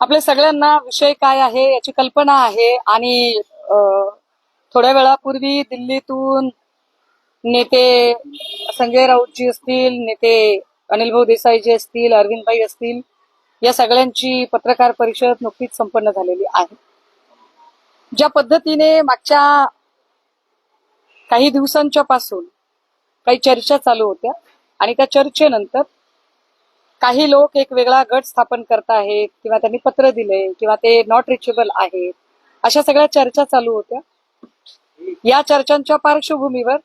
आपल्या सगळ्यांना विषय काय आहे याची कल्पना आहे आणि थोड्या वेळापूर्वी दिल्लीतून नेते संजय राऊतजी असतील, नेते अनिल भाऊ देसाईजी असतील, अरविंदभाई असतील, या सगळ्यांची पत्रकार परिषद नुकतीच संपन्न झालेली आहे. ज्या पद्धतीने मागच्या काही दिवसांच्या पासून काही चर्चा चालू होत्या आणि त्या चर्चेनंतर काही लोक एक वेगळा गट स्थापन करत आहेत किंवा त्यांनी पत्र दिले किंवा ते नॉट रिचेबल आहेत, अशा सगळ्या चर्चा चालू होत्या. या चर्चांच्या पार्श्वभूमीवर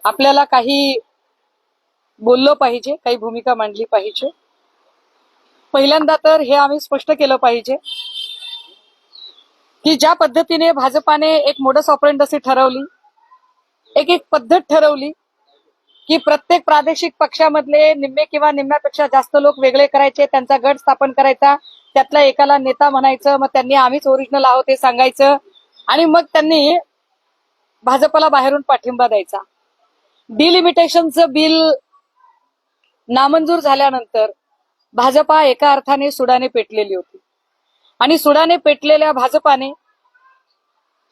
आपल्याला काही बोललं पाहिजे, काही भूमिका मांडली पाहिजे. पहिल्यांदा तर हे आम्ही स्पष्ट केलं पाहिजे की ज्या पद्धतीने भाजपाने एक मोडस ऑपरेंडसी ठरवली, एक पद्धत ठरवली की प्रत्येक प्रादेशिक पक्षामधले निम्मे किंवा निम्म्यापेक्षा जास्त लोक वेगळे करायचे, त्यांचा गट स्थापन करायचा, त्यातला एकाला नेता म्हणायचं, मग त्यांनी आम्हीच ओरिजिनल आहोत हे सांगायचं आणि मग त्यांनी भाजपला बाहेरून पाठिंबा द्यायचा. डिलिमिटेशनचं बिल नामंजूर झाल्यानंतर भाजपा एका अर्थाने सुडाने पेटलेली होती आणि सुडाने पेटलेल्या भाजपाने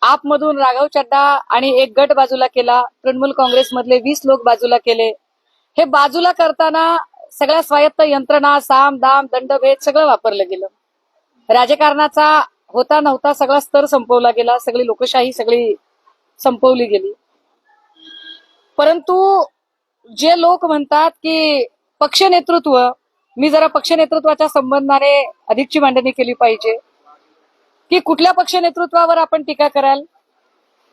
आपमधून राघव चड्डा आणि एक गट बाजूला केला, तृणमूल काँग्रेसमधले 20 लोक बाजूला केले. हे बाजूला करताना सगळ्या स्वायत्त यंत्रणा, साम दाम दंडभेद सगळं वापरलं गेलं. राजकारणाचा होता नव्हता सगळा स्तर संपवला गेला, सगळी लोकशाही सगळी संपवली गेली. परंतु जे लोक म्हणतात की पक्ष नेतृत्व, मी जरा पक्ष नेतृत्वाच्या संबंधाने अधिकची मांडणी केली पाहिजे की कुठल्या पक्ष नेतृत्वावर आपण टीका कराल.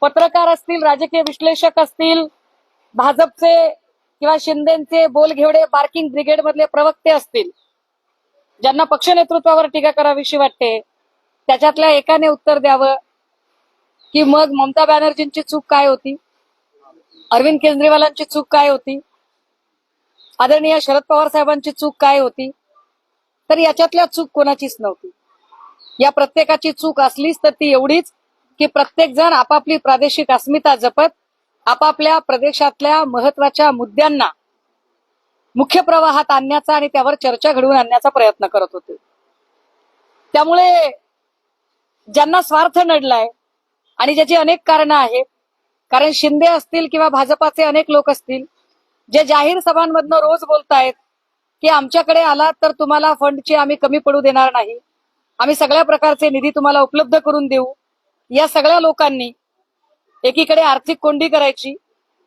पत्रकार असतील, राजकीय विश्लेषक असतील, भाजपचे किंवा शिंदेचे बोलघेवडे बार्किंग ब्रिगेड मधले प्रवक्ते असतील, ज्यांना पक्ष नेतृत्वावर टीका करावीशी वाटते, त्याच्यातल्या एकाने उत्तर द्यावं की मग ममता बॅनर्जींची चूक काय होती, अरविंद केजरीवालांची चूक काय होती, आदरणीय शरद पवार साहेबांची चूक काय होती. तर याच्यातल्या चूक कोणाचीच नव्हती. या प्रत्येकाची चूक असलीच तर ती एवढीच की प्रत्येक जण आपापली प्रादेशिक अस्मिता जपत आपापल्या प्रदेशातल्या महत्वाच्या मुद्द्यांना मुख्य प्रवाहात आणण्याचा आणि त्यावर चर्चा घडवून आणण्याचा प्रयत्न करत होते. त्यामुळे ज्यांना स्वार्थ नडलाय आणि ज्याची अनेक कारणं आहेत, कारण शिंदे असतील किंवा भाजपाचे अनेक लोक असतील जे जाहीर सभांमधनं रोज बोलतायत की आमच्याकडे आलात तर तुम्हाला फंडची आम्ही कमी पडू देणार नाही, आम्ही सगळ्या प्रकारचे निधी तुम्हाला उपलब्ध करून देऊ. या सगळ्या लोकांनी एकीकडे आर्थिक कोंडी करायची,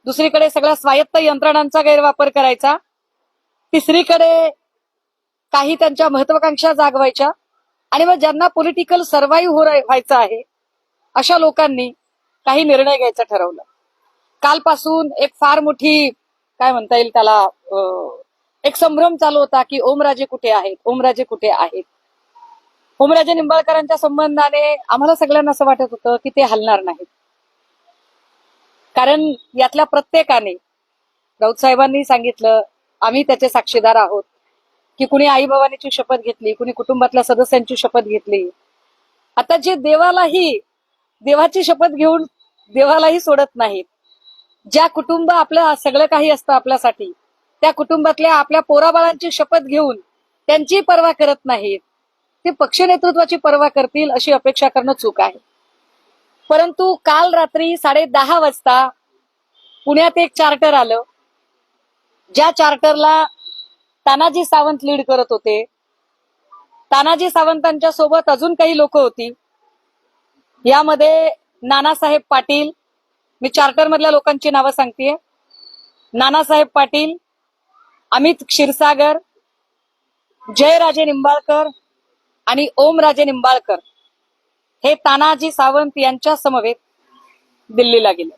दुसरीकडे सगळ्या स्वायत्त यंत्रणांचा गैरवापर करायचा, तिसरीकडे काही त्यांच्या महत्वाकांक्षा जागवायच्या आणि मग ज्यांना पॉलिटिकल सर्व्हाइव्ह व्हायचं आहे अशा लोकांनी काही निर्णय घ्यायचं ठरवलं. कालपासून एक फार मोठी काय म्हणता येईल त्याला एक संभ्रम चालू होता की ओमराजे कुठे आहेत, ओमराजे कुठे आहेत. ओमराजे निंबाळकरांच्या संबंधाने आम्हाला सगळ्यांना असं वाटत होतं की ते हलणार नाहीत, कारण यातल्या प्रत्येकाने, राऊत साहेबांनी सांगितलं, आम्ही त्याचे साक्षीदार आहोत की कुणी आई बाबांची शपथ घेतली, कुणी कुटुंबातल्या सदस्यांची शपथ घेतली. आता जे देवाची शपथ घेऊन देवालाही सोडत नाहीत, ज्या कुटुंब आपलं सगळं काही असतं आपल्यासाठी, त्या कुटुंबातल्या आपल्या पोराबाळांची शपथ घेऊन त्यांची पर्वा करत नाहीत, ते पक्ष नेतृत्वाची पर्वा करतील अशी अपेक्षा करणं चूक आहे. परंतु काल रात्री 10:30 वाजता पुण्यात एक चार्टर आलं, ज्या चार्टरला तानाजी सावंत लीड करत होते. तानाजी सावंतांच्या सोबत अजून काही लोक होती. यामध्ये नानासाहेब पाटील, मी चार्टर मधल्या लोकांची नावं सांगतेय, नानासाहेब पाटील, अमित क्षीरसागर, जयराजे निंबाळकर आणि ओमराजे निंबाळकर हे तानाजी सावंत यांच्या समवेत दिल्लीला गेले.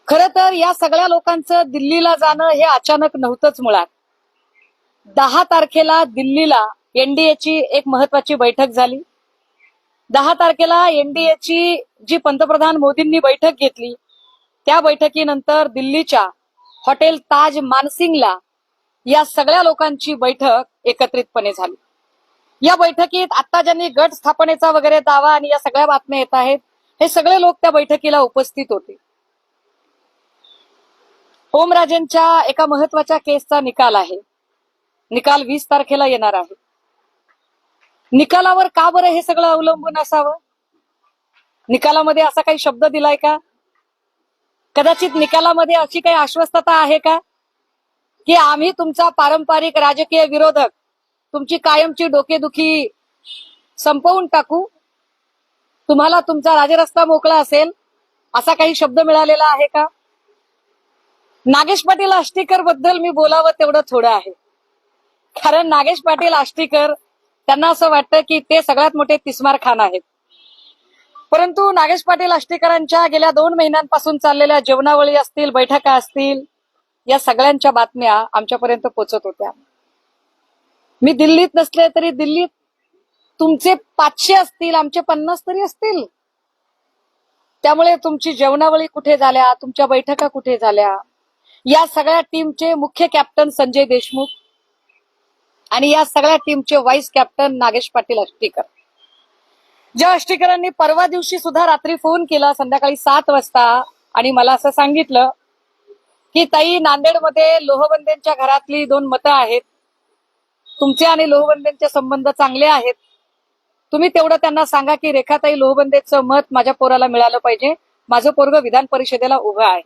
खरं तर या सगळ्या लोकांचं दिल्लीला जाणं हे अचानक नव्हतंच. मुळात 10 तारखेला दिल्लीला एनडीएची एक महत्वाची बैठक झाली. 10 तारखेला एनडीएची जी पंतप्रधान मोदींनी बैठक घेतली, त्या बैठकीनंतर दिल्लीच्या हॉटेल ताज मानसिंगला या सगळ्या लोकांची बैठक एकत्रितपणे झाली. या बैठकीत आता ज्यांनी गट स्थापनेचा वगैरे दावा आणि या सगळ्या बातम्या येत आहेत, हे सगळे लोक त्या बैठकीला उपस्थित होते. ओमराजेंच्या एका महत्वाच्या केसचा निकाल आहे. निकाल 20 तारखेला येणार आहे. निकालावर का बरं हे सगळं अवलंबून असावं? निकालामध्ये असा काही शब्द दिलाय का? कदाचित निकालामध्ये अशी काही आश्वस्तता आहे का की आम्ही तुमचा पारंपरिक राजकीय विरोधक, तुमची कायमची डोकेदुखी संपवून टाकू, तुम्हाला तुमचा राजरस्ता मोकळा असेल, असा काही शब्द मिळालेला आहे का? नागेश पाटील आष्टीकर बद्दल मी बोलावं तेवढं थोडं आहे. कारण नागेश पाटील आष्टीकर त्यांना असं वाटतं की ते सगळ्यात मोठे तिस्मार खान आहेत. परंतु नागेश पाटील आष्टीकरांच्या गेल्या 2 महिन्यांपासून चाललेल्या जेवणावळी असतील, बैठका असतील, या सगळ्यांच्या बातम्या आमच्यापर्यंत पोहोचत होत्या. मी दिल्लीत नसले तरी दिल्लीत तुमचे 500 असतील, आमचे 50 तरी असतील. त्यामुळे तुमची जेवणावळी कुठे झाल्या, तुमच्या बैठका कुठे झाल्या, या सगळ्या टीमचे मुख्य कॅप्टन संजय देशमुख आणि या सगळ्या टीमचे व्हाईस कॅप्टन नागेश पाटील आष्टीकर. ज्या आष्टीकरांनी परवा दिवशी सुद्धा रात्री फोन केला संध्याकाळी 7 वाजता आणि मला असं सांगितलं की ताई, नांदेडमध्ये लोहबंदेंच्या घरातली 2 मतं आहेत, तुमचे आणि लोहबंदेंचे संबंध चांगले आहेत, तुम्ही तेवढं त्यांना सांगा की रेखाताई लोहबंदेचं मत माझ्या पोराला मिळालं पाहिजे, माझं पोरगं विधान परिषदेला उभं आहे.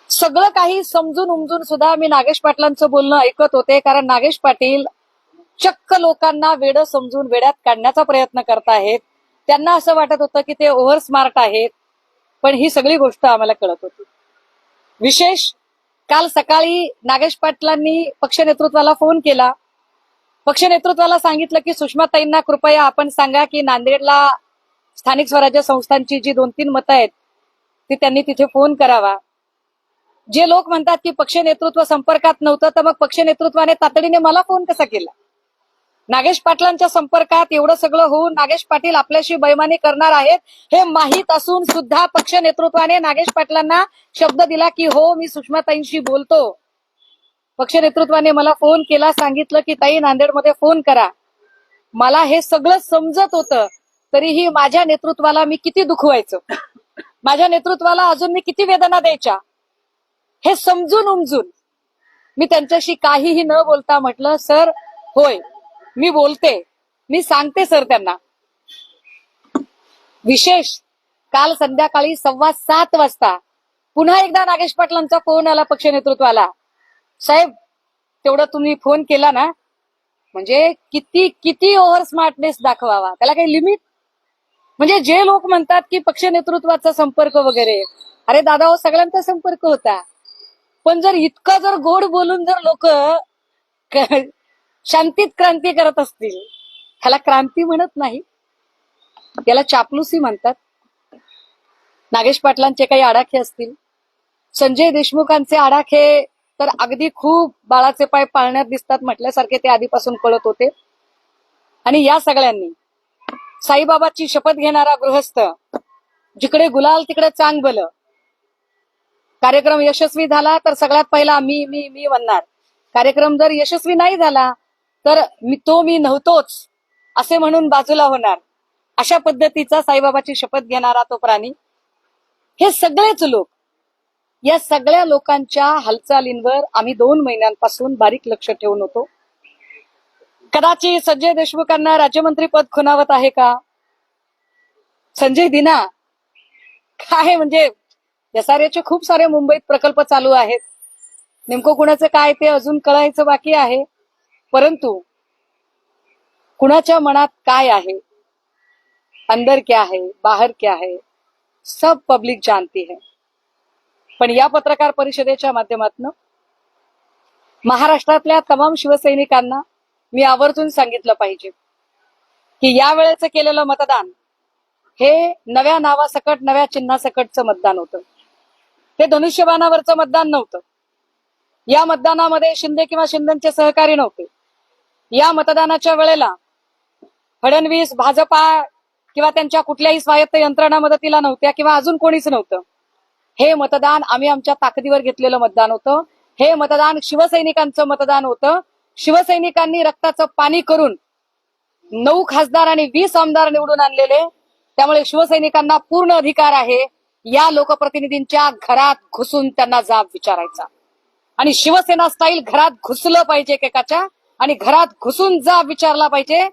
सगळं काही समजून उमजून सुद्धा मी नागेश पाटलांचं बोलणं ऐकत होते. कारण नागेश पाटील चक्क लोकांना वेडं समजून वेड्यात काढण्याचा प्रयत्न करतायत. त्यांना असं वाटत होतं की ते ओव्हर स्मार्ट आहेत, पण ही सगळी गोष्ट आम्हाला कळत होती. विशेष काल सकाळी नागेश पाटलांनी पक्ष नेतृत्वाला फोन केला. पक्ष नेतृत्वाला सांगितलं की सुषमाताईंना कृपया आपण सांगा की नांदेडला स्थानिक स्वराज्य संस्थांची जी 2-3 मतं आहेत ती त्यांनी तिथे फोन करावा. जे लोक म्हणतात की पक्ष नेतृत्व संपर्कात नव्हतं, तर मग पक्ष नेतृत्वाने तातडीने मला फोन कसा केला? नागेश पाटलांच्या संपर्कात एवढं सगळं होऊन नागेश पाटील आपल्याशी बैमानी करणार आहेत हे माहीत असून सुद्धा पक्ष नेतृत्वाने नागेश पाटलांना शब्द दिला की हो, मी सुषमाताईंशी बोलतो. पक्ष नेतृत्वाने मला फोन केला, सांगितलं की ताई नांदेडमध्ये फोन करा. मला हे सगळं समजत होतं, तरीही माझ्या नेतृत्वाला मी किती दुखवायचं, माझ्या नेतृत्वाला अजून मी किती वेदना द्यायच्या, हे समजून उमजून मी त्यांच्याशी काहीही न बोलता म्हटलं, सर होय मी बोलते, मी सांगते सर त्यांना. विशेष काल संध्याकाळी 7:15 वाजता पुन्हा एकदा नागेश पाटलांचा फोन आला पक्ष नेतृत्वाला. साहेब, तेवढं तुम्ही फोन केला ना, म्हणजे किती किती ओव्हर स्मार्टनेस दाखवावा, त्याला काही लिमिट? म्हणजे जे लोक म्हणतात की पक्ष नेतृत्वाचा संपर्क वगैरे, अरे दादा हो, सगळ्यांचा संपर्क होता. पण जर इतकं जर गोड बोलून जर लोक शांतीत क्रांती करत असतील, ह्याला क्रांती म्हणत नाही, याला चापलुसी म्हणतात. नागेश पाटलांचे काही आडाखे असतील, संजय देशमुखांचे आडाखे तर अगदी खूप बाळाचे पाय पाळण्यात दिसतात म्हटल्यासारखे ते आधीपासून कळत होते. आणि या सगळ्यांनी साईबाबाची शपथ घेणारा गृहस्थ, जिकडे गुलाल तिकडे चांग भलं, कार्यक्रम यशस्वी झाला तर सगळ्यात पहिला मी मी मी म्हणणार, कार्यक्रम जर यशस्वी नाही झाला तर मी नव्हतोच असे म्हणून बाजूला होणार, अशा पद्धतीचा साईबाबाची शपथ घेणारा तो प्राणी. हे सगळेच लोक, या सगळ्या लोकांच्या हालचालींवर आम्ही 2 महिन्यांपासून बारीक लक्ष ठेवून होतो. कदाचित संजय देशमुखांना राज्यमंत्री पद खुणावत आहे का? संजय दिना काय, म्हणजे एसआरएचे खूप सारे मुंबईत प्रकल्प चालू आहेत, नेमकं कुणाचं काय ते अजून कळायचं बाकी आहे. परंतु कुणाच्या मनात काय आहे, अंदर क्या है बाहर क्या है, सब पब्लिक जानती है. पण या पत्रकार परिषदेच्या माध्यमातून महाराष्ट्रातल्या तमाम शिवसैनिकांना मी आवर्जून सांगितलं पाहिजे की या वेळेचं केलेलं मतदान हे नव्या नावासकट, नव्या चिन्हासकटचं मतदान होतं. हे धनुष्यबाणावरचं मतदान नव्हतं. या मतदानामध्ये शिंदे किंवा शिंदेचे सहकारी नव्हते. या मतदानाच्या वेळेला फडणवीस, भाजपा किंवा त्यांच्या कुठल्याही स्वायत्त यंत्रणा मदतीला नव्हत्या किंवा अजून कोणीच नव्हतं. हे मतदान आम्ही आमच्या ताकदीवर घेतलेलं मतदान होतं. हे मतदान शिवसैनिकांचं मतदान होतं. शिवसैनिकांनी रक्ताचं पाणी करून 9 खासदार आणि 20 आमदार निवडून आणलेले. त्यामुळे शिवसैनिकांना पूर्ण अधिकार आहे या लोकप्रतिनिधींच्या घरात घुसून त्यांना जाब विचारायचा. आणि शिवसेना स्टाईल घरात घुसलं पाहिजे एकेकाच्या, आणि घरात घुसून जाब विचारला पाहिजे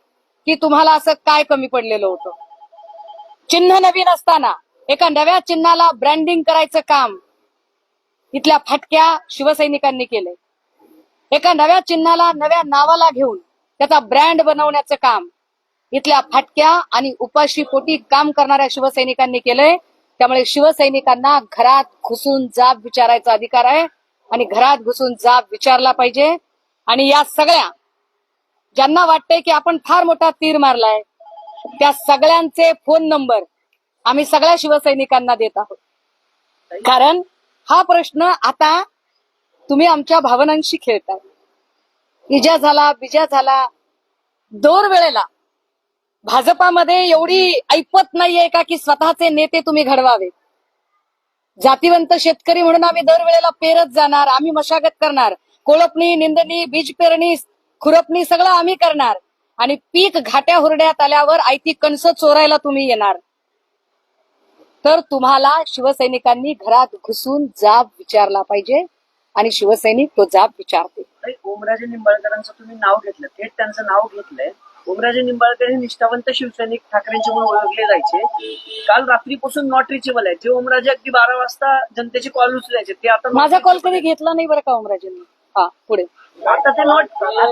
की तुम्हाला असं काय कमी पडलेलं होतं. चिन्ह नवीन असताना एका नव्या चिन्हाला ब्रँडिंग करायचं काम इथल्या फाटक्या शिवसैनिकांनी केलंय. एका नव्या चिन्हाला नव्या नावाला घेऊन त्याचा ब्रँड बनवण्याचं काम इथल्या फाटक्या आणि उपाशी पोटी काम करणाऱ्या शिवसैनिकांनी केलंय. त्यामुळे शिवसैनिकांना घरात घुसून जाब विचारायचा अधिकार आहे आणि घरात घुसून जाब विचारला पाहिजे. आणि या सगळ्या ज्यांना वाटतंय की आपण फार मोठा तीर मारलाय त्या सगळ्यांचे फोन नंबर आम्ही सगळ्या शिवसैनिकांना देत आहोत. कारण हा प्रश्न आता तुम्ही आमच्या भावनांशी खेळताय. इजा झाला बिजा झाला दोन वेळेला भाजपामध्ये एवढी ऐपत नाहीये का की स्वतःचे नेते तुम्ही घडवावे. जातीवंत शेतकरी म्हणून आम्ही दरवेळेला पेरत जाणार, आम्ही मशागत करणार, कोळपणी निंदणी बीज पेरणी खुरपणी सगळं आम्ही करणार आणि पीक घाट्या हुरड्यात आल्यावर आयती कणसं चोरायला तुम्ही येणार. तर तुम्हाला शिवसैनिकांनी घरात घुसून जाब विचारला पाहिजे आणि शिवसैनिक तो जाब विचारते. ओमराजे निंबाळकरांचं तुम्ही नाव घेतलं, थेट त्यांचं नाव घेतलंय. ओमराजे निंबाळकर हे निष्ठावंत शिवसैनिक ठाकरेंचे म्हणून ओळखले जायचे. काल रात्रीपासून नॉट रिचेबल आहे. जे ओमराजे अगदी 12 वाजता जनतेचे कॉल उचलायचे ते आता माझा कॉल कधी घेतला नाही बरं का ओमराजेंनी. हा पुढे आता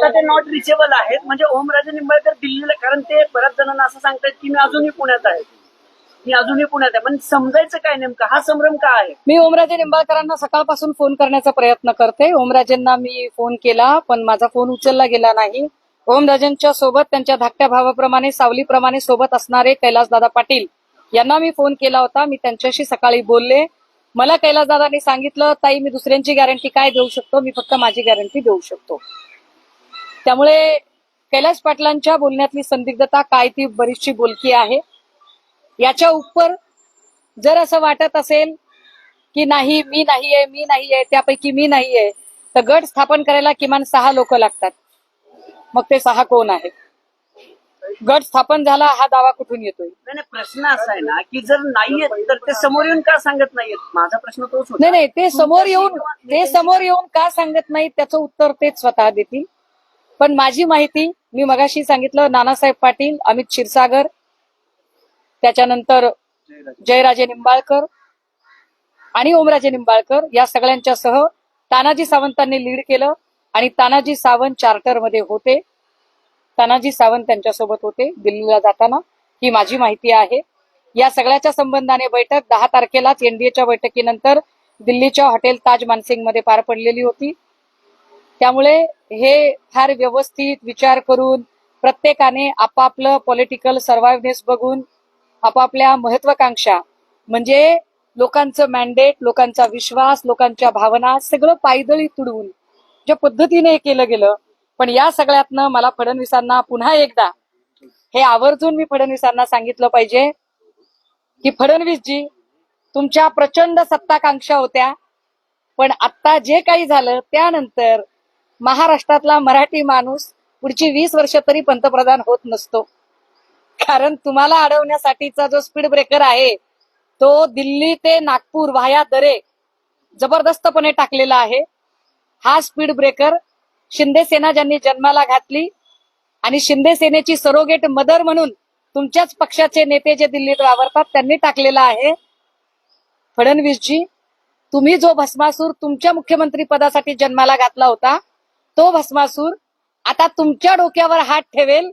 ते नॉट रिचेबल आहेत. म्हणजे ओमराजे निंबाळकर दिल्लीला, कारण ते बऱ्याच जणांना असं सांगतायत की मी अजूनही पुण्यात आहे, पण समजायचं काय नेमकं, हा संभ्रम का आहे? मी ओमराजे निंबाळकरांना सकाळपासून फोन करण्याचा प्रयत्न करते. ओमराजेंना मी फोन केला पण माझा फोन उचलला गेला नाही. ओमराजेंच्या सोबत त्यांच्या धाकट्या भावाप्रमाणे सावलीप्रमाणे सोबत असणारे कैलासदादा पाटील यांना मी फोन केला होता. मी त्यांच्याशी सकाळी बोलले. मला कैलासदादांनी सांगितलं ताई मी दुसऱ्यांची गॅरंटी काय देऊ शकतो, मी फक्त माझी गॅरंटी देऊ शकतो. त्यामुळे कैलास पाटलांच्या बोलण्यातली संदिग्धता काय ती बरीचशी बोलकी आहे. याच्या उपर जर असं वाटत असेल की नाही मी नाहीये त्यापैकी मी नाहीये तर गट स्थापन करायला किमान 6 लोक लागतात. मग ते 6 कोण आहे? गट स्थापन झाला हा दावा कुठून येतोय? नाही, प्रश्न असा आहे ना की जर नाहीयेत तर ते समोर येऊन का सांगत नाहीयेत? माझा प्रश्न तोच होता. नाही ते समोर येऊन का सांगत नाहीत त्याचं उत्तर तेच स्वतः देतील. पण माझी माहिती मी मगाशी सांगितलं, नानासाहेब पाटील, अमित क्षीरसागर, त्याच्यानंतर जयराजे निंबाळकर आणि ओमराजे निंबाळकर या सगळ्यांच्या सह तानाजी सावंतांनी लीड केलं आणि तानाजी सावंत चार्टरमध्ये होते. तानाजी सावंत त्यांच्यासोबत होते दिल्लीला जाताना, ही माझी माहिती आहे. या सगळ्याच्या संबंधाने बैठक 10 तारखेलाच एनडीएच्या बैठकीनंतर दिल्लीच्या हॉटेल ताज मानसिंग मध्ये पार पडलेली होती. त्यामुळे हे फार व्यवस्थित विचार करून प्रत्येकाने आपापलं पॉलिटिकल सर्व्हायव्हनेस बघून आपापल्या महत्वाकांक्षा म्हणजे लोकांचं मॅन्डेट, लोकांचा विश्वास, लोकांच्या भावना सगळं पायदळी तुडवून ज्या पद्धतीने हे केलं गेलं. पण या सगळ्यातनं मला फडणवीसांना पुन्हा एकदा हे आवर्जून मी फडणवीसांना सांगितलं पाहिजे की फडणवीसजी तुमच्या प्रचंड सत्ताकांक्षा होत्या पण आता जे काही झालं त्यानंतर महाराष्ट्रातला मराठी माणूस पुढची 20 वर्ष तरी पंतप्रधान होत नसतो. कारण तुम्हाला अडवण्यासाठीचा जो स्पीड ब्रेकर आहे तो दिल्ली ते नागपूर व्हाया दरे जबरदस्तपणे टाकलेला आहे. हा स्पीड ब्रेकर शिंदे सेना ज्यांनी जन्माला घातली आणि शिंदे सेनेची सरोगेट मदर म्हणून तुमच्याच पक्षाचे नेते जे दिल्लीत वावरतात त्यांनी टाकलेला आहे. फडणवीसजी तुम्ही जो भस्मासूर तुमच्या मुख्यमंत्री पदासाठी जन्माला घातला होता तो भस्मासूर आता तुमच्या डोक्यावर हात ठेवेल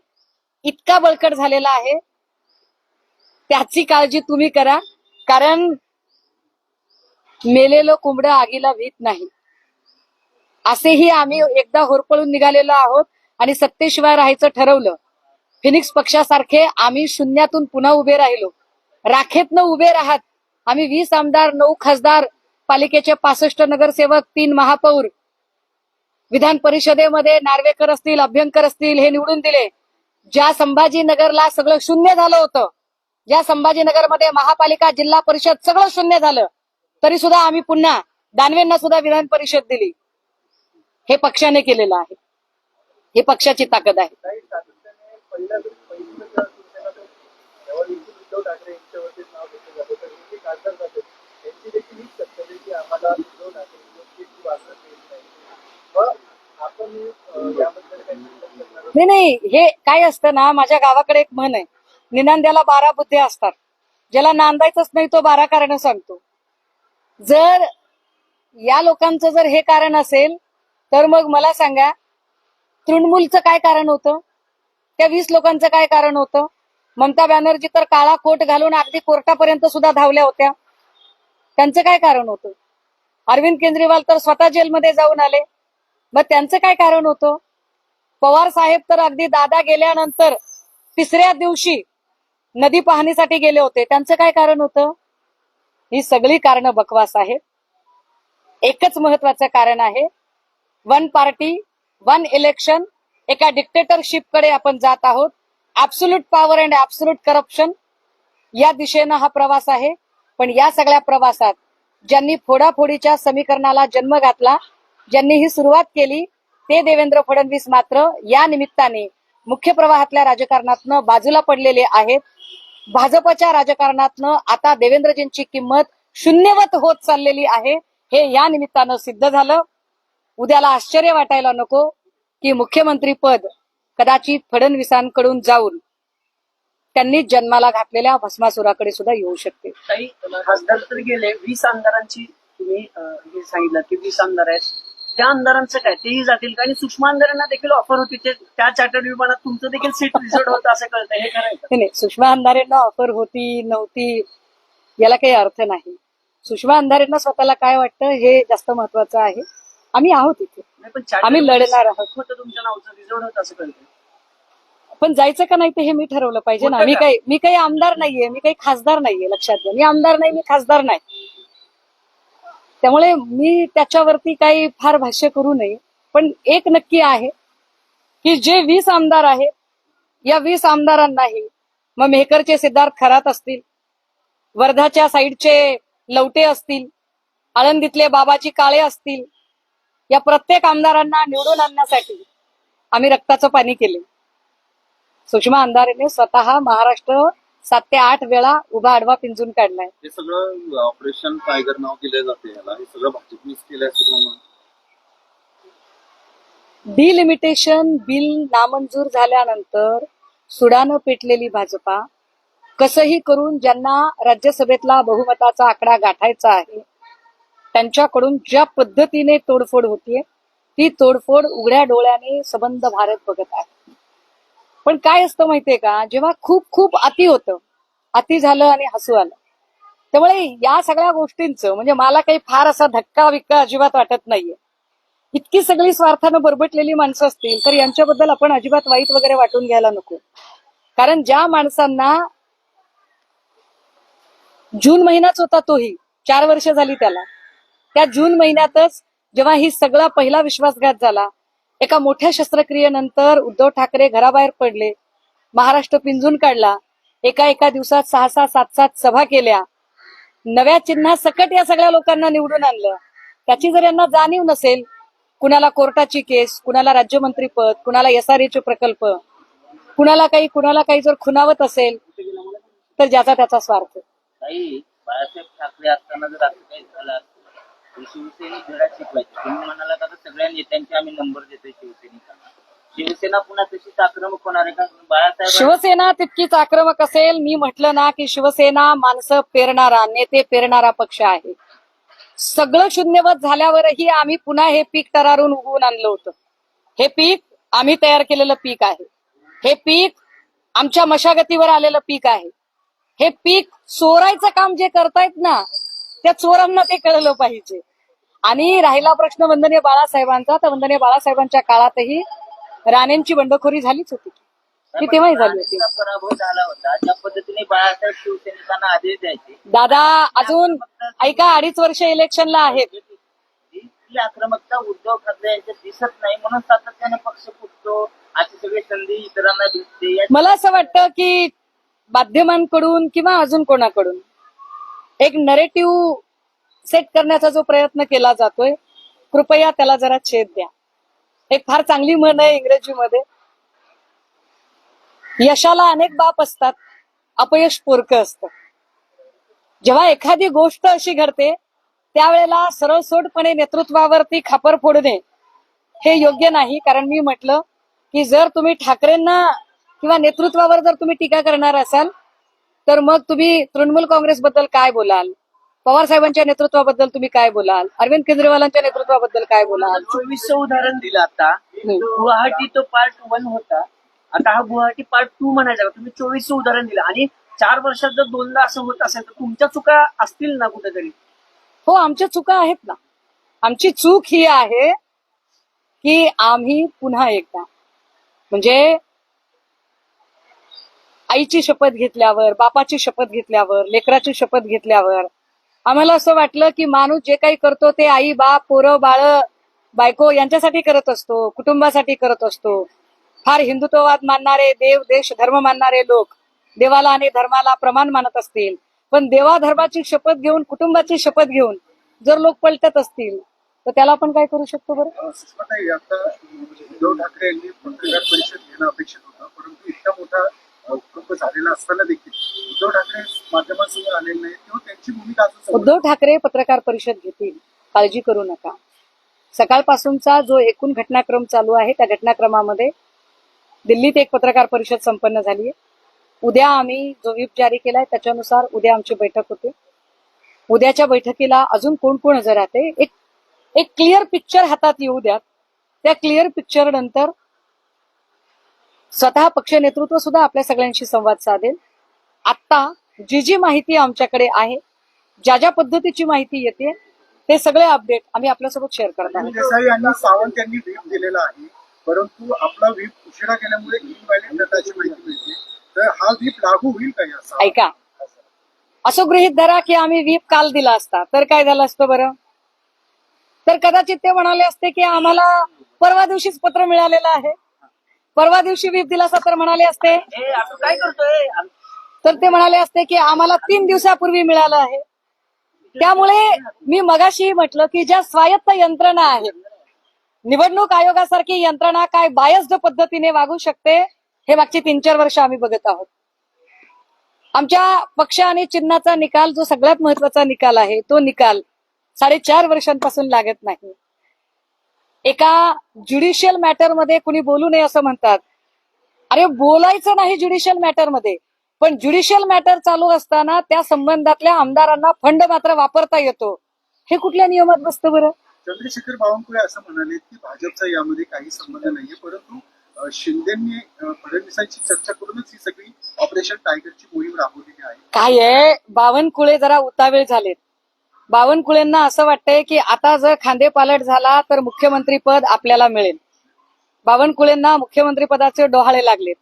इतका बळकट झालेला आहे. त्याची काळजी तुम्ही करा. कारण मेलेलं कोंबडं आगीला भीत नाही असेही आम्ही एकदा होरपळून निघालेलो आहोत आणि सत्तेशिवाय राहायचं ठरवलं. फिनिक्स पक्षासारखे आम्ही शून्यातून पुन्हा उभे राहिलो. राखेतनं उभे राहत आम्ही 20 आमदार, 9 खासदार, पालिकेचे 65 नगरसेवक, 3 महापौर, विधान परिषदेमध्ये नार्वेकर असतील, अभ्यंकर असतील हे निवडून दिले. ज्या संभाजीनगरला सगळं शून्य झालं होतं, ज्या संभाजीनगरमध्ये महापालिका, जिल्हा परिषद सगळं शून्य झालं तरी सुद्धा आम्ही पुन्हा दानवेंना सुद्धा विधान परिषद दिली. हे पक्षाने केलेलं आहे. हे पक्षाची ताकद आहे. आपण याबद्दल नाही, हे काय असतं ना, माझ्या गावाकडे एक म्हण आहे, निनांद्याला 12 बुद्ध्या असतात. ज्याला नांदायचंच नाही तो 12 कारण सांगतो. जर या लोकांचं जर हे कारण असेल तर मग मला सांगा, तृणमूलचं काय कारण होतं? त्या 20 लोकांचं काय कारण होतं? ममता बॅनर्जी तर काळा कोट घालून अगदी कोर्टापर्यंत सुद्धा धावल्या होत्या. त्यांचं काय कारण होतं? अरविंद केजरीवाल तर स्वतः जेलमध्ये जाऊन आले. मग त्यांचं काय कारण होतं? पवार साहेब तर अगदी दादा गेल्यानंतर 3ऱ्या दिवशी नदी पाहणीसाठी गेले होते. त्यांचं काय कारण होतं? ही सगळी कारणं बकवास आहेत. एकच महत्वाचं कारण आहे, वन पार्टी वन इलेक्शन. एका डिक्टेटरशिपकडे आपण जात आहोत. Absolute power and absolute corruption या दिशेनं हा प्रवास आहे. पण या सगळ्या प्रवासात ज्यांनी फोडाफोडीच्या समीकरणाला जन्म घातला, ज्यांनी ही सुरुवात केली, ते देवेंद्र फडणवीस मात्र या निमित्ताने मुख्य प्रवाहातल्या राजकारणातनं बाजूला पडलेले आहेत. भाजपच्या राजकारणातनं आता देवेंद्रजींची किंमत शून्यवत होत चाललेली आहे. हे या निमित्तानं सिद्ध झालं. उद्याला आश्चर्य वाटायला नको की मुख्यमंत्री पद कदाचित फडणवीसांकडून जाऊन त्यांनी जन्माला घातलेल्या भस्मासुराकडे सुद्धा येऊ शकते. काही खासदार तर गेले, 20 आमदारांची तुम्ही हे सांगितलं की 20 आमदार आहेत. त्या आमदारांचं काय, तेही जातील का? आणि सूक्ष्म आमदारांना देखील ऑफर होती, त्या चार्टर्ड विमानात तुमचं देखील सीट रिझर्व होतं असं कळतंय. हे करायचं नाही, सूक्ष्म आमदारांना ऑफर होती नव्हती याला काही अर्थ नाही. सूक्ष्म आमदारांना स्वतःला काय वाटतं हे जास्त महत्वाचं आहे. आम्ही आहोत इथे, नाही, पण chartered आम्ही लढणार आहोत. होतं तुमच्या नावचं रिझर्व होतं असं कळतंय. पण जायचं का नाही ते हे मी ठरवलं पाहिजे ना. होतं का? मी काही आमदार नाहीये, मी काही खासदार नाहीये. लक्षात घ्या, मी आमदार नाही, मी खासदार नाही. त्यामुळे मी त्याच्यावरती काही फार भाष्य करू नये. पण एक नक्की आहे की जे 20 आमदार आहेत, या 20 आमदारांनाही मग मेहकरचे सिद्धार्थ खरात असतील, वर्धाच्या साईडचे लवटे असतील, आळंदीतले बाबाजी काळे असतील, या प्रत्येक आमदारांना निवडून आणण्यासाठी आम्ही रक्ताचं पाणी केले. सुषमा अंधारेने स्वतः महाराष्ट्र 7 ते 8 वेळा उभा आडवा पिंजून काढलाय. हे सगळं ऑपरेशन टायगर नाव दिलं जाते याला, हे सगळं भाजपनीच केलंय असं डिलिमिटेशन बिल नामंजूर झाल्यानंतर सुडानं पेटलेली भाजपा कसंही करून ज्यांना राज्यसभेतला बहुमताचा आकडा गाठायचा आहे त्यांच्याकडून ज्या पद्धतीने तोडफोड होतीये ती तोडफोड उघड्या डोळ्याने सबंध भारत बघत आहे. पण काय असतं माहितीये का, जेव्हा खूप खूप अति होतं, अति झालं आणि हसू आलं. त्यामुळे या सगळ्या गोष्टींचं म्हणजे मला काही फार असा धक्का विक्का अजिबात वाटत नाहीये. इतकी सगळी स्वार्थानं बरबटलेली माणसं असतील तर यांच्याबद्दल आपण अजिबात वाईट वगैरे वाटून घ्यायला नको. कारण ज्या माणसांना जून महिनाच होता, तोही 4 वर्ष झाली त्याला, त्या जून महिन्यातच जेव्हा ही सगळा पहिला विश्वासघात झाला, एका मोठ्या शस्त्रक्रियेनंतर उद्धव ठाकरे घराबाहेर पडले, महाराष्ट्र पिंजून काढला, एका दिवसात 6-6, 7-7 सभा केल्या, नव्या चिन्हासकट या सगळ्या लोकांना निवडून आणलं. त्याची जर यांना जाणीव नसेल, कुणाला कोर्टाची केस, कुणाला राज्यमंत्रीपद, कुणाला SRA चे प्रकल्प, कुणाला काही जर खुणावत असेल तर ज्याचा त्याचा स्वार्थ. काही बाळासाहेब ठाकरे असताना जर असं काही झालं असतं तर शिवसैनिक धडा शिकवायचे. तुम्ही म्हणाला का सगळ्या नेत्यांचे आम्ही नंबर देतोय शिवसैनिकांना, शिवसेना पुन्हा तशीच आक्रमक होणार आहे का? बाळासाहेब शिवसेना तितकीच आक्रमक असेल. मी म्हटलं ना की शिवसेना माणसं पेरणारा, नेते पेरणारा पक्ष आहे. सगळं शून्यवत झाल्यावरही आम्ही पुन्हा हे पीक तरारून उगवून आणलं होतं. हे पीक आम्ही तयार केलेलं पीक आहे. हे पीक आमच्या मशागतीवर आलेलं पीक आहे. हे पीक चोरायचं काम जे करतायत ना, त्या चोरांना ते कळलं पाहिजे. आणि राहिला प्रश्न वंदनीय बाळासाहेबांचा, तर वंदनीय बाळासाहेबांच्या काळातही राणेंची बंडखोरी झालीच होती, ती तेव्हाही झाली होती. पराभव झाला होता, ज्या पद्धतीने बाळासाहेब शिवसैनिकांना आदेश द्यायचे. दादा अजून ऐका, 2.5 वर्ष इलेक्शनला आहेत. ती आक्रमकता उद्धव ठाकरे यांच्यात दिसत नाही, म्हणून सातत्याने पक्ष फुटतो. अशी सगळी संधी इतरांना भेटते. मला असं वाटतं की माध्यमांकडून किंवा अजून कोणाकडून एक नरेटिव्ह सेट करण्याचा जो प्रयत्न केला जातोय, कृपया त्याला जरा छेद द्या. एक फार चांगली म्हण आहे इंग्रजीमध्ये, यशाला अनेक बाप असतात, अपयश पोरकं असतं. जेव्हा एखादी गोष्ट अशी घडते त्यावेळेला सरळसोटपणे नेतृत्वावरती खापर फोडणे हे योग्य नाही. कारण मी म्हटलं की जर तुम्ही ठाकरेंना किंवा नेतृत्वावर जर तुम्ही टीका करणार असाल तर मग तुम्ही तृणमूल काँग्रेसबद्दल काय बोलाल, पवार साहेबांच्या नेतृत्वाबद्दल तुम्ही काय बोलाल, अरविंद केजरीवालांच्या नेतृत्वाबद्दल काय बोलाल? 2400 उदाहरण दिलं आता. गुवाहाटी तो पार्ट 1 होता, आता हा गुवाहाटी पार्ट 2 म्हणायचा. तुम्ही 2400 उदाहरण दिलं आणि 4 वर्षात जर दोनदा असं होत असेल तर तुमच्या चुका असतील ना कुठेतरी. हो, आमच्या चुका आहेत ना. आमची चूक ही आहे की आम्ही पुन्हा एकदा म्हणजे आईची शपथ घेतल्यावर, बापाची शपथ घेतल्यावर, लेकराची शपथ घेतल्यावर आम्हाला असं वाटलं की माणूस जे काही करतो ते आई, बाप, पोरं, बाळ, बायको यांच्यासाठी करत असतो, कुटुंबासाठी करत असतो. फार हिंदुत्ववाद मानणारे, देव, देश, धर्म मानणारे लोक देवाला आणि धर्माला प्रमाण मानत असतील, पण देवाधर्माची शपथ घेऊन, कुटुंबाची शपथ घेऊन जर लोक पलटत असतील तर त्याला आपण काय करू शकतो बरं? सुषमाताई, आता उद्धव ठाकरे यांनी पत्रकार परिषद घेणं अपेक्षित होतं, परंतु इतका मोठा भूकंप झालेला असताना देखील उद्धव ठाकरे माध्यमांसमोर आलेले नाही किंवा त्यांची भूमिका अजून उद्धव ठाकरे पत्रकार परिषद घेतील, काळजी करू नका. सकाळपासूनचा जो एकूण घटनाक्रम चालू आहे त्या घटनाक्रमामध्ये दिल्लीत एक पत्रकार परिषद संपन्न झाली आहे. उद्या आम्ही जो व्हीप जारी केलाय त्याच्यानुसार उद्या आमची बैठक होते. उद्याच्या बैठकीला अजून कोण कोण हजर राहते एक क्लिअर पिक्चर हातात येऊ द्या. त्या क्लिअर पिक्चर नंतर स्वतः पक्ष नेतृत्व सुद्धा आपल्या सगळ्यांशी संवाद साधेल. आता जी माहिती आमच्याकडे आहे, ज्या पद्धतीची माहिती येते ते सगळे अपडेट आम्ही आपल्यासोबत शेअर करत आहोत. देसाई आणि सावंत यांनी व्हीप दिलेला आहे, परंतु आपला व्हीप उशिरा केल्यामुळे इनव्हॅलिड डटाची माहिती मिळते. तर हा व्हीप लागू होईल का याचा? ऐका, असं गृहीत धरा की आम्ही व्हीप काल दिला असता तर काय झालं असतं बरं? तर कदाचित ते म्हणाले असते की आम्हाला परवा दिवशीच पत्र मिळालेलं आहे, परवा दिवशी व्हीप दिला असता तर म्हणाले असते. असं काय करतोय? तर ते म्हणाले असते की आम्हाला 3 दिवसापूर्वी मिळालं आहे. त्यामुळे मी मगाशी म्हटलं की ज्या स्वायत्त यंत्रणा आहेत, निवडणूक आयोगासारखी यंत्रणा काय बायस्ड पद्धतीने वागू शकते हे मागची 3-4 वर्ष आम्ही बघत आहोत. आमच्या पक्ष आणि चिन्हाचा निकाल जो सगळ्यात महत्वाचा निकाल आहे तो निकाल 4.5 वर्षांपासून लागत नाही. एका ज्युडिशियल मॅटरमध्ये कुणी बोलू नये असं म्हणतात. अरे बोलायचं नाही ज्युडिशियल मॅटरमध्ये, पण ज्युडिशियल मॅटर चालू असताना त्या संबंधातल्या आमदारांना फंड मात्र वापरता येतो. हे कुठल्या नियमात बसतं बरं? चंद्रशेखर बावनकुळे असं म्हणाले की भाजपचा यामध्ये काही संबंध नाहीये, परंतु शिंदेंनी फडणवीसांची चर्चा करूनच ही सगळी ऑपरेशन टायगरची मोहीम राबवलेली आहे. काय आहे, बावनकुळे जरा उतावीळ झालेत. बावनकुळेंना असं वाटतंय की आता जर खांदेपालट झाला तर मुख्यमंत्री पद आपल्याला मिळेल. बावनकुळेंना मुख्यमंत्री पदाचे डोहाळे लागलेत.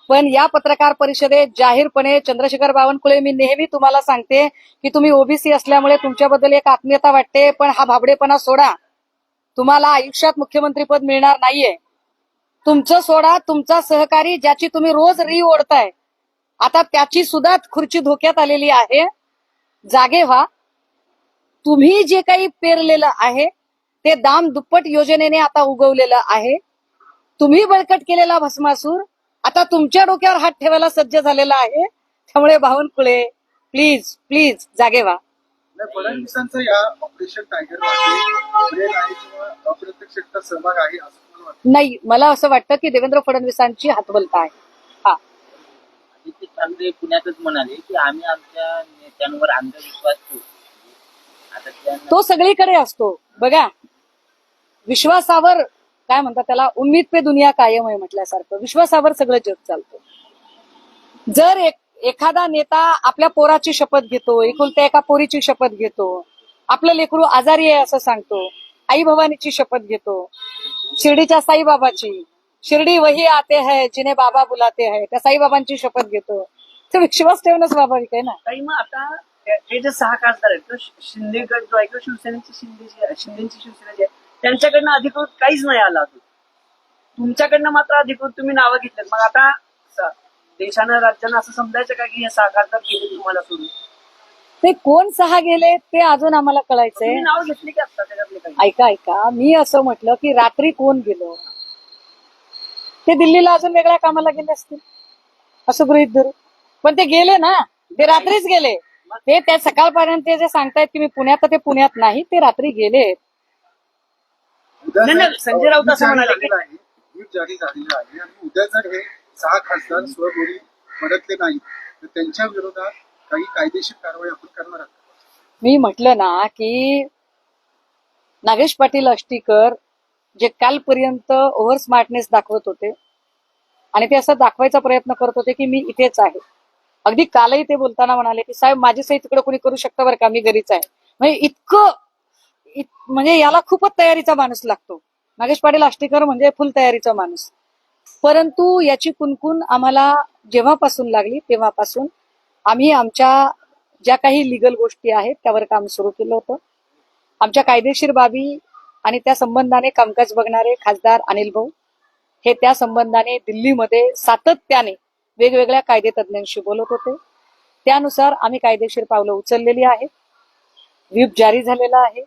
पण या पत्रकार परिषदेत जाहीरपणे चंद्रशेखर बावनकुळे, मी नेहमी तुम्हाला सांगते की तुम्ही ओबीसी असल्यामुळे तुमच्याबद्दल एक आत्मीयता वाटते, पण हा भाबडेपणा सोडा. तुम्हाला आयुष्यात मुख्यमंत्री पद मिळणार नाहीये. तुमचं सोडा, तुमचा सहकारी ज्याची तुम्ही रोज ओढताय, आता त्याची सुद्धा खुर्ची धोक्यात आलेली आहे. जागे व्हा. तुम्ही जे काही पेरलेलं आहे ते दाम दुप्पट योजनेने आता उगवलेलं आहे. तुम्ही बळकट केलेला भस्मासूर आता तुमच्या डोक्यावर हात ठेवायला सज्ज झालेला आहे. त्यामुळे बावनकुळे प्लीज प्लीज जागे व्हा. फडणवीसांचा या ऑपरेशन टायगर मध्ये किंवा अप्रत्यक्षरित्या सहभाग आहे असं मला वाटतं. नाही, मला असं वाटतं की देवेंद्र फडणवीसांची हातबलता आहे. आदित्य ठाकरे पुण्यातच म्हणाले की आम्ही आमच्या नेत्यांवर अंधविश्वास ठेवतो. आता त्यांना तो सगळीकडे असतो बघा. विश्वासावर काय म्हणतात त्याला, उम्मीद पे दुनिया कायम आहे म्हटल्यासारखं विश्वासावर सगळं जग चालतं. जर एखादा नेता आपल्या पोराची शपथ घेतो, एकुलत्या एका पोरीची शपथ घेतो, आपलं लेकरू आजारी आहे असं सांगतो, आई भवानीची शपथ घेतो, शिर्डीच्या साईबाबाची, शिर्डी वही आते है जिने बाबा बुलाते है, त्या साईबाबांची शपथ घेतो, तर विश्वास ठेवणं स्वाभाविक आहे ना. काही मग आता हे जे 6 खासदार आहेत तो शिंदे गट जो आहे किंवा शिवसेनेची शिंदेची शिवसेना जी आहे त्यांच्याकडनं अधिकृत काहीच नाही आला अजून. तुमच्याकडनं मात्र अधिकृत तुम्ही नावं घेतलेत. मग आता देशानं राज्यानं असं समजायचं का की हे 6 खासदार गेले तुम्हाला सोडून? ते कोण 6 गेले ते अजून आम्हाला कळायचंय. तुम्ही नाव घेतली की आता त्याच्यातले काही? ऐका, मी असं म्हटलं की रात्री कोण गेलो, ते दिल्लीला अजून वेगळ्या कामाला गेले असतील असं गृहीत धरू. पण ते गेले ना, ते रात्रीच गेले. ते त्या सकाळपर्यंत जे सांगतायत की मी पुण्यात, तर ते पुण्यात नाही, ते रात्री गेले. नाही, संजय राऊत असं म्हणाले की व्हीप जारी झालेलं आहे आणि उद्या जर हे 6 खासदार स्वबळी परतले नाही तर त्यांच्या विरोधात काही कायदेशीर कारवाई आपण करणार आहोत. मी म्हटलं ना की नागेश पाटील आष्टीकर जे कालपर्यंत ओव्हर स्मार्टनेस दाखवत होते आणि ते असं दाखवायचा प्रयत्न करत होते की मी इथेच आहे. अगदी कालही ते बोलताना म्हणाले की साहेब माझी सही तिकडे कोणी करू शकतं बरं का, मी घरीच आहे. म्हणजे म्हणजे याला खूपच तयारीचा माणूस लागतो. नागेश पाटील आष्टीकर म्हणजे फुल तयारीचा माणूस. परंतु याची कुणकुण आम्हाला जेव्हापासून लागली तेव्हापासून आम्ही आमच्या ज्या काही लिगल गोष्टी आहेत त्यावर काम सुरू केलं होतं. आमच्या कायदेशीर बाबी आणि त्या संबंधाने कामकाज बघणारे खासदार अनिल भाऊ हे त्या संबंधाने दिल्लीमध्ये सातत्याने वेगवेगळ्या कायदेतज्ञांशी बोलत होते. त्यानुसार आम्ही कायदेशीर पावलं उचललेली आहेत. व्हीप जारी झालेला आहे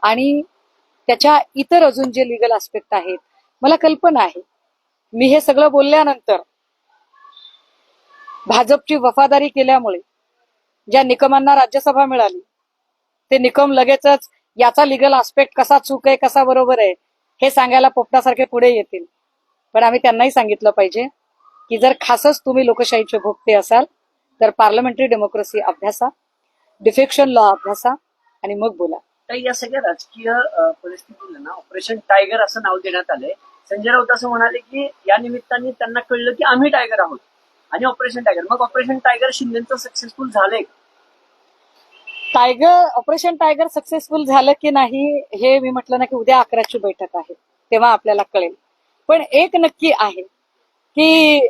आणि त्याच्या इतर अजून जे लिगल आस्पेक्ट आहेत मला कल्पना आहे. मी हे सगळं बोलल्यानंतर भाजपची वफादारी केल्यामुळे ज्या निकमांना राज्यसभा मिळाली ते निकम लगेचच याचा लिगल आस्पेक्ट कसा चूक आहे कसा बरोबर आहे हे सांगायला पोपटासारखे पुढे येतील. पण आम्ही त्यांनाही सांगितलं पाहिजे की जर खासच तुम्ही लोकशाहीचे भोगते असाल तर पार्लमेंटरी डेमोक्रेसी अभ्यासा, डिफेक्शन लॉ अभ्यासा आणि मग बोला. तर या सगळ्या राजकीय परिस्थितीला ना ऑपरेशन टायगर असं नाव देण्यात आलंय. संजय राऊत असं म्हणाले की या निमित्ताने त्यांना कळलं की आम्ही टायगर आहोत आणि ऑपरेशन टायगर. मग ऑपरेशन टायगर शिंदेचं सक्सेसफुल झालंय? ऑपरेशन टायगर सक्सेसफुल झालं की नाही हे मी म्हटलं ना की उद्या 11ची बैठक आहे तेव्हा आपल्याला कळेल. पण एक नक्की आहे की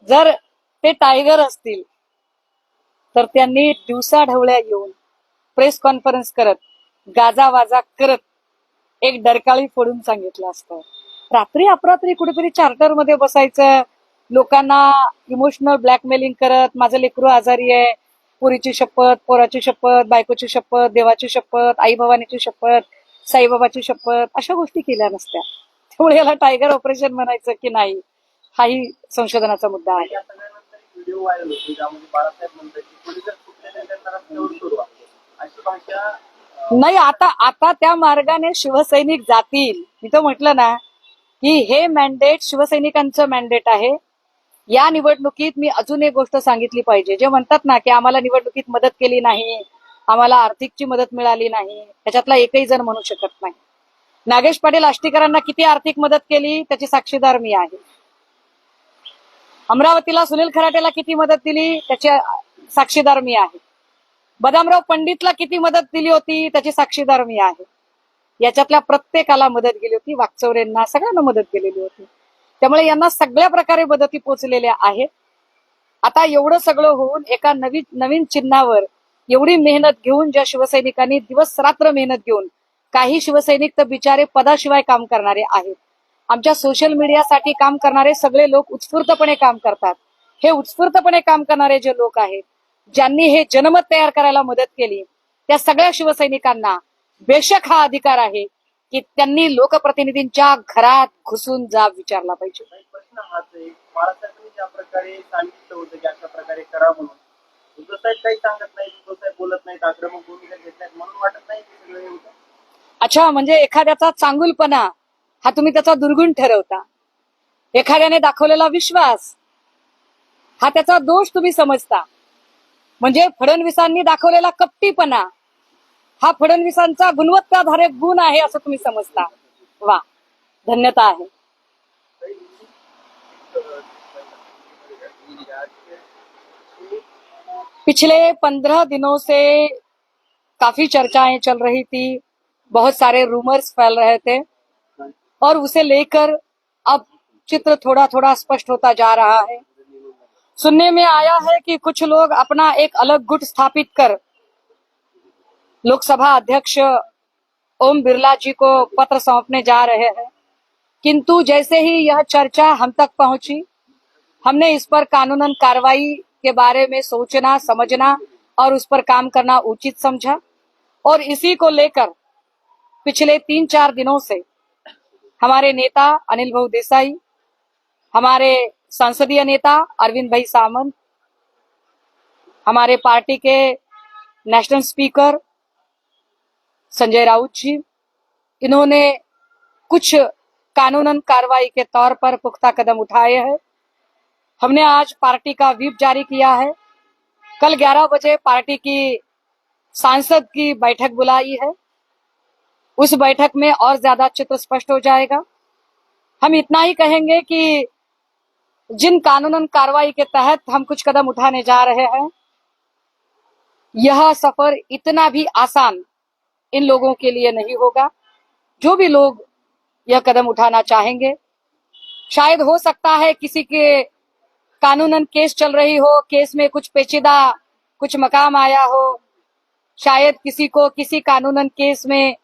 जर ते टायगर असतील तर त्यांनी दिवसाढवळ्या येऊन प्रेस कॉन्फरन्स करत गाजावाजा करत एक डरकाळी फोडून सांगितलं असतं. रात्री अपरात्री कुठेतरी चार्टरमध्ये बसायचं, लोकांना इमोशनल ब्लॅकमेलिंग करत माझं लेकरू आजारी आहे, पुरीची शपथ, पोराची शपथ, बायकोची शपथ, देवाची शपथ, आई भवानीची शपथ, साईबाबाची शपथ, अशा गोष्टी केल्या नसत्या. त्यामुळे याला टायगर ऑपरेशन म्हणायचं की नाही हाही संशोधनाचा मुद्दा आहे. या सगळ्यानंतर व्हिडिओ व्हायरल होतो ज्यामध्ये बाळासाहेब म्हणतात की पोलीस जर कुठल्या त्यांना रस्त्यावर सोडवा अशी भाषा. नाही, आता त्या मार्गाने शिवसैनिक जातील. मी तर म्हटलं ना की हे मॅन्डेट शिवसैनिकांचं मॅन्डेट आहे. या निवडणुकीत मी अजून एक गोष्ट सांगितली पाहिजे. जे म्हणतात ना की आम्हाला निवडणुकीत मदत केली नाही, आम्हाला आर्थिकची मदत मिळाली नाही, त्याच्यातला एकही जण म्हणू शकत नाही. नागेश पाटील आष्टीकरांना किती आर्थिक मदत केली त्याची साक्षीदार मी आहे. अमरावतीला सुनील खराटेला किती मदत दिली त्याचे साक्षीदार मी आहे. बदामराव पंडितला किती मदत दिली होती त्याची साक्षीदार मी आहे. याच्यातल्या प्रत्येकाला मदत गेली होती. वाकचौरेंना सगळ्यांना मदत केलेली होती. त्यामुळे यांना सगळ्या प्रकारे मदती पोचलेल्या आहेत. आता एवढं सगळं होऊन एका नवीन चिन्हावर एवढी मेहनत घेऊन ज्या शिवसैनिकांनी दिवस रात्र मेहनत घेऊन, काही शिवसैनिक तर बिचारे पदाशिवाय काम करणारे आहेत. आमच्या सोशल मीडियासाठी काम करणारे सगळे लोक उत्स्फूर्तपणे काम करतात. हे उत्स्फूर्तपणे काम करणारे जे लोक आहेत, ज्यांनी हे जनमत तयार करायला मदत केली, त्या सगळ्या शिवसैनिकांना बेशक हा अधिकार आहे की त्यांनी लोकप्रतिनिधींच्या घरात घुसून जाब विचारला पाहिजे. प्रश्न हाच आहे, बाळासाहेबांनी ज्या प्रकारे सांगितलं होतं की अशा प्रकारे करा म्हणून, उद्धव साहेब काही सांगत नाही, उद्धव साहेब बोलत नाहीत, आक्रमक भूमिका घेत नाहीत, म्हणून वाटत नाही की सगळं हे होतं. अच्छा, म्हणजे एखाद्याचा चांगुलपणा हा तुम्ही त्याचा दुर्गुण ठरवता, एखाद्याने दाखवलेला विश्वास हा त्याचा दोष तुम्ही समजता. म्हणजे फडणवीसांनी दाखवलेला कपटीपणा हा फडणवीसांचा गुणवत्ताधारक गुण आहे असं तुम्ही समजता. वा, धन्यता आहे. पिछले 15 दिनों से काफी चर्चाएं चल रही थी, बहुत सारे रूमर्स फैल रहे थे और उसे लेकर अब चित्र थोड़ा थोड़ा स्पष्ट होता जा रहा है. सुनने में आया है कि कुछ लोग अपना एक अलग गुट स्थापित कर लोकसभा अध्यक्ष ओम बिरला जी को पत्र सौंपने जा रहे हैं. किंतु जैसे ही यह चर्चा हम तक पहुंची, हमने इस पर कानूनन कार्रवाई के बारे में सोचना, समझना और उस पर काम करना उचित समझा. और इसी को लेकर पिछले 3-4 दिनों से हमारे नेता अनिल भाऊ देसाई, हमारे संसदीय नेता अरविंद भाई सामंत, हमारे पार्टी के नेशनल स्पीकर संजय राउत जी, इन्होंने कुछ कानूनन कार्रवाई के तौर पर पुख्ता कदम उठाए हैं। हमने आज पार्टी का व्हिप जारी किया है। कल 11 बजे पार्टी की सांसद की बैठक बुलाई है। उस बैठक में और ज्यादा चित्र स्पष्ट हो जाएगा। हम इतना ही कहेंगे कि जिन कानूनन कार्रवाई के तहत हम कुछ कदम उठाने जा रहे हैं, यह सफर इतना भी आसान इन लोगों के लिए नहीं होगा। जो भी लोग यह कदम उठाना चाहेंगे, शायद हो सकता है किसी के कानूनन केस चल रही हो, केस में कुछ पेचीदा कुछ मकाम आया हो, शायद किसी को किसी कानूनन केस में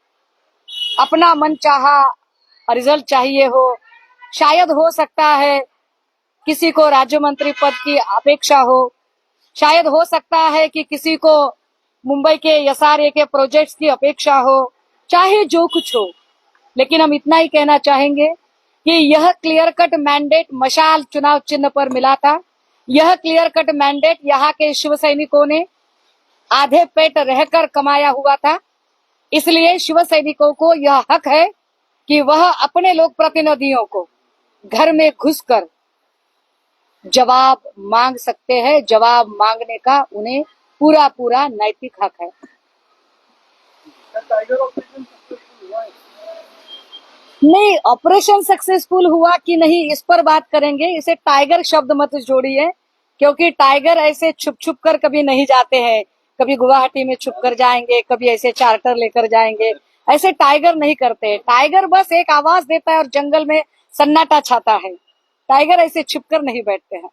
अपना मनचाहा रिजल्ट चाहिए हो, शायद हो सकता है किसी को राज्य मंत्री पद की अपेक्षा हो, शायद हो सकता है कि किसी को मुंबई के एसआरए के प्रोजेक्ट्स की अपेक्षा हो, चाहे जो कुछ हो, लेकिन हम इतना ही कहना चाहेंगे कि यह क्लियर कट मैंडेट मशाल चुनाव चिन्ह पर मिला था। यह क्लियर कट मैंडेट यहाँ के शिव सैनिकों ने आधे पेट रहकर कमाया हुआ था। इसलिए शिव सैनिकों को यह हक है कि वह अपने लोक प्रतिनिधियों को घर में घुसकर जवाब मांग सकते हैं। जवाब मांगने का उन्हें पूरा पूरा नैतिक हक है। टाइगर ऑपरेशन सक्सेसफुल हुआ है। नहीं, ऑपरेशन सक्सेसफुल हुआ कि नहीं इस पर बात करेंगे। इसे टाइगर शब्द मत जोड़िए, क्योंकि टाइगर ऐसे छुप छुप कर कभी नहीं जाते हैं। कभी गुवाहाटी में छुप कर जाएंगे, कभी ऐसे चार्टर लेकर जाएंगे। ऐसे टाइगर नहीं करते। टाइगर बस एक आवाज देता है और जंगल में सन्नाटा छाता है। टाइगर ऐसे छुप कर नहीं बैठते हैं।